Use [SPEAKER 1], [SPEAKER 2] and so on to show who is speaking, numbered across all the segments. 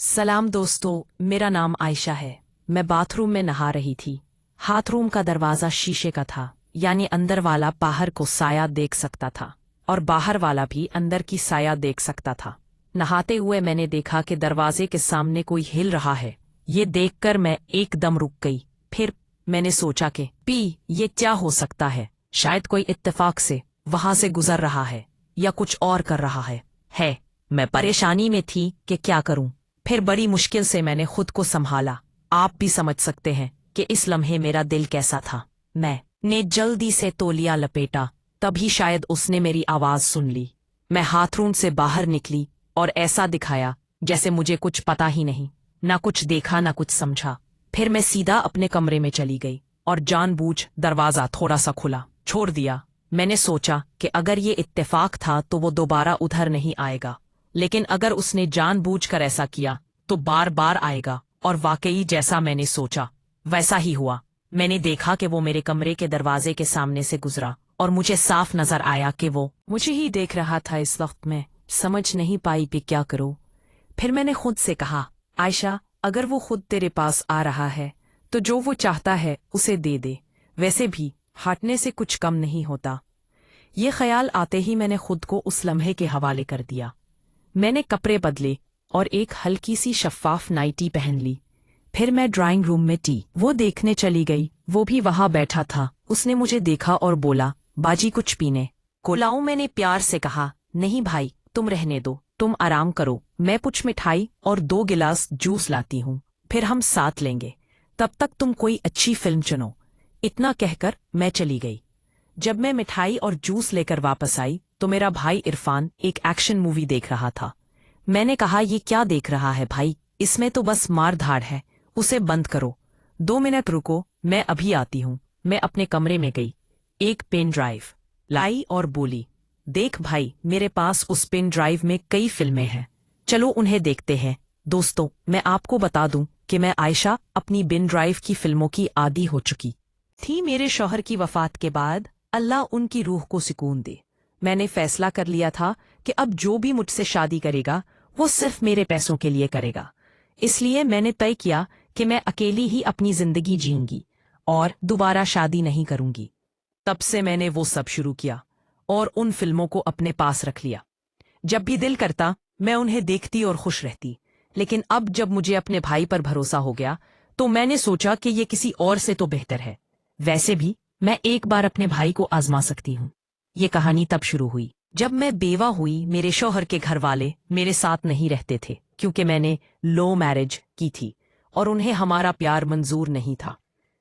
[SPEAKER 1] सलाम दोस्तों, मेरा नाम आयशा है। मैं बाथरूम में नहा रही थी। हाथरूम का दरवाजा शीशे का था, यानी अंदर वाला बाहर को साया देख सकता था और बाहर वाला भी अंदर की साया देख सकता था। नहाते हुए मैंने देखा कि दरवाजे के सामने कोई हिल रहा है। ये देखकर मैं एकदम रुक गई। फिर मैंने सोचा कि ये क्या हो सकता है। शायद कोई इत्तेफाक से वहां से गुजर रहा है या कुछ और कर रहा है। मैं परेशानी में थी कि क्या करूं। फिर बड़ी मुश्किल से मैंने खुद को संभाला। आप भी समझ सकते हैं कि इस लम्हे मेरा दिल कैसा था। मैंने जल्दी से तौलिया लपेटा, तभी शायद उसने मेरी आवाज सुन ली। मैं हाथरूम से बाहर निकली और ऐसा दिखाया जैसे मुझे कुछ पता ही नहीं। ना कुछ देखा ना कुछ समझा। फिर मैं सीधा अपने कमरे में चली गई और जानबूझ दरवाजा थोड़ा सा खुला छोड़ दिया। मैंने सोचा कि अगर ये इत्तेफाक था तो वो दोबारा उधर नहीं आएगा, लेकिन अगर उसने जानबूझकर ऐसा किया तो बार बार आएगा। और वाकई जैसा मैंने सोचा वैसा ही हुआ। मैंने देखा कि वो मेरे कमरे के दरवाजे के सामने से गुजरा और मुझे साफ नजर आया कि वो मुझे ही देख रहा था। इस वक्त मैं समझ नहीं पाई कि क्या करूं। फिर मैंने खुद से कहा, आयशा, अगर वो खुद तेरे पास आ रहा है तो जो वो चाहता है उसे दे दे। वैसे भी हटने से कुछ कम नहीं होता। ये ख्याल आते ही मैंने खुद को उस लम्हे के हवाले कर दिया। मैंने कपड़े बदले और एक हल्की सी शफ़ाफ नाइटी पहन ली। फिर मैं ड्राइंग रूम में वो देखने चली गई। वो भी वहां बैठा था। उसने मुझे देखा और बोला, बाजी कुछ पीने को लाऊं? मैंने प्यार से कहा, नहीं भाई, तुम रहने दो, तुम आराम करो। मैं कुछ मिठाई और 2 गिलास जूस लाती हूँ, फिर हम साथ लेंगे। तब तक तुम कोई अच्छी फिल्म चुनो। इतना कहकर मैं चली गई। जब मैं मिठाई और जूस लेकर वापस आई तो मेरा भाई इरफान एक एक्शन मूवी देख रहा था। मैंने कहा, ये क्या देख रहा है भाई? इसमें तो बस मार धाड़ है, उसे बंद करो। 2 मिनट रुको, मैं अभी आती हूँ। मैं अपने कमरे में गई, एक पेन ड्राइव लाई और बोली, देख भाई, मेरे पास उस पेन ड्राइव में कई फिल्में हैं, चलो उन्हें देखते हैं। दोस्तों, मैं आपको बता दूं कि मैं आयशा अपनी पेन ड्राइव की फिल्मों की आदी हो चुकी थी। मेरे शौहर की वफात के बाद अल्लाह उनकी रूह को सुकून दे, मैंने फैसला कर लिया था कि अब जो भी मुझसे शादी करेगा वो सिर्फ मेरे पैसों के लिए करेगा। इसलिए मैंने तय किया कि मैं अकेली ही अपनी जिंदगी जीऊंगी और दोबारा शादी नहीं करूंगी। तब से मैंने वो सब शुरू किया और उन फिल्मों को अपने पास रख लिया। जब भी दिल करता मैं उन्हें देखती और खुश रहती। लेकिन अब जब मुझे अपने भाई पर भरोसा हो गया तो मैंने सोचा कि ये किसी और से तो बेहतर है। वैसे भी मैं एक बार अपने भाई को आजमा सकती हूँ। ये कहानी तब शुरू हुई जब मैं बेवा हुई। मेरे शौहर के घर वाले मेरे साथ नहीं रहते थे क्योंकि मैंने लो मैरिज की थी और उन्हें हमारा प्यार मंजूर नहीं था।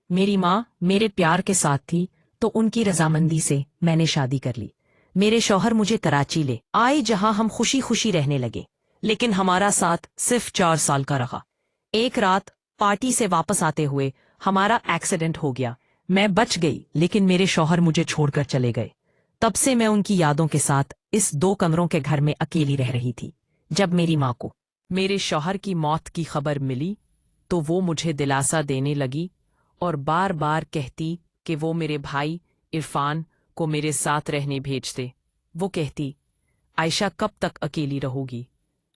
[SPEAKER 1] मेरी माँ मेरे प्यार के साथ थी तो उनकी रजामंदी से मैंने शादी कर ली। मेरे शौहर मुझे कराची ले आए जहां हम खुशी खुशी रहने लगे, लेकिन हमारा साथ सिर्फ 4 साल का रहा। एक रात पार्टी से वापस आते हुए हमारा एक्सीडेंट हो गया। मैं बच गई लेकिन मेरे शौहर मुझे छोड़कर चले गए। तब से मैं उनकी यादों के साथ इस 2 कमरों के घर में अकेली रह रही थी। जब मेरी माँ को मेरे शौहर की मौत की खबर मिली तो वो मुझे दिलासा देने लगी और बार बार कहती कि वो मेरे भाई इरफान को मेरे साथ रहने भेज दे। वो कहती, आयशा कब तक अकेली रहोगी?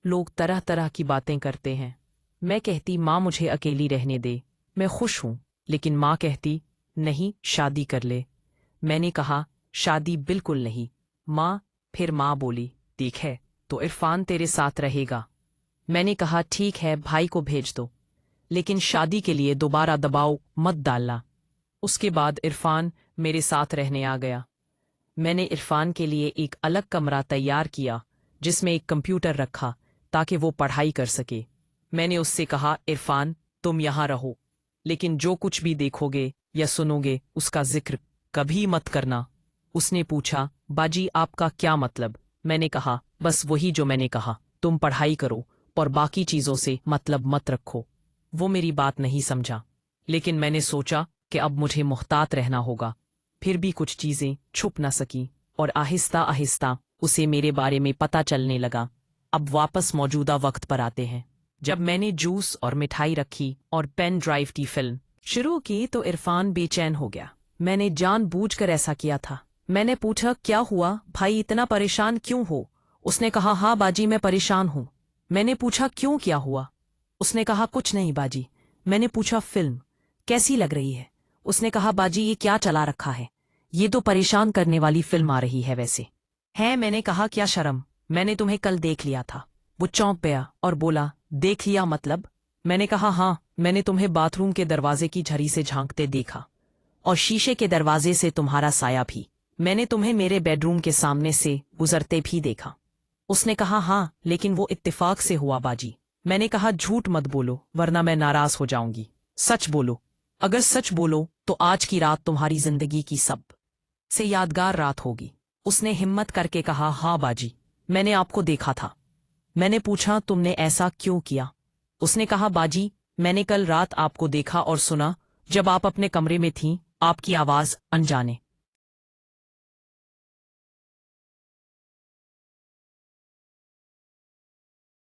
[SPEAKER 1] लोग तरह तरह की बातें करते हैं। मैं कहती, माँ मुझे अकेली रहने दे, मैं खुश हूँ। लेकिन माँ कहती, नहीं, शादी कर ले। मैंने कहा, शादी बिल्कुल नहीं माँ। फिर माँ बोली, ठीक है तो इरफान तेरे साथ रहेगा। मैंने कहा, ठीक है, भाई को भेज दो, लेकिन शादी के लिए दोबारा दबाव मत डालना। उसके बाद इरफान मेरे साथ रहने आ गया। मैंने इरफान के लिए एक अलग कमरा तैयार किया जिसमें एक कंप्यूटर रखा ताकि वो पढ़ाई कर सके। मैंने उससे कहा, इरफान तुम यहाँ रहो, लेकिन जो कुछ भी देखोगे या सुनोगे उसका जिक्र कभी मत करना। उसने पूछा, बाजी आपका क्या मतलब? मैंने कहा, बस वही जो मैंने कहा, तुम पढ़ाई करो और बाकी चीजों से मतलब मत रखो। वो मेरी बात नहीं समझा, लेकिन मैंने सोचा कि अब मुझे मुहतात रहना होगा। फिर भी कुछ चीजें छुप न सकी और आहिस्ता आहिस्ता उसे मेरे बारे में पता चलने लगा। अब वापस मौजूदा वक्त पर आते हैं। जब मैंने जूस और मिठाई रखी और पेन ड्राइव की फिल्म शुरू की तो इरफान बेचैन हो गया। मैंने जानबूझकर ऐसा किया था। मैंने पूछा, क्या हुआ भाई, इतना परेशान क्यों हो? उसने कहा, हाँ बाजी मैं परेशान हूँ। मैंने पूछा, क्यों, क्या हुआ? उसने कहा कुछ नहीं बाजी। मैंने पूछा फिल्म कैसी लग रही है? उसने कहा बाजी ये क्या चला रखा है, ये तो परेशान करने वाली फिल्म आ रही है वैसे है। मैंने कहा क्या शर्म, मैंने तुम्हें कल देख लिया था। वो चौंक गया और बोला देख लिया मतलब? मैंने कहा हाँ, मैंने तुम्हें बाथरूम के दरवाजे की झरी से झांकते देखा और शीशे के दरवाजे से तुम्हारा साया भी। मैंने तुम्हें मेरे बेडरूम के सामने से गुजरते भी देखा। उसने कहा हाँ, लेकिन वो इत्तेफाक से हुआ बाजी। मैंने कहा झूठ मत बोलो वरना मैं नाराज हो जाऊंगी, सच बोलो। अगर सच बोलो तो आज की रात तुम्हारी जिंदगी की सब से यादगार रात होगी। उसने हिम्मत करके कहा हाँ बाजी, मैंने आपको देखा था। मैंने पूछा तुमने ऐसा क्यों किया? उसने कहा बाजी, मैंने कल रात आपको देखा और सुना जब आप अपने कमरे में थीं, आपकी आवाज अनजाने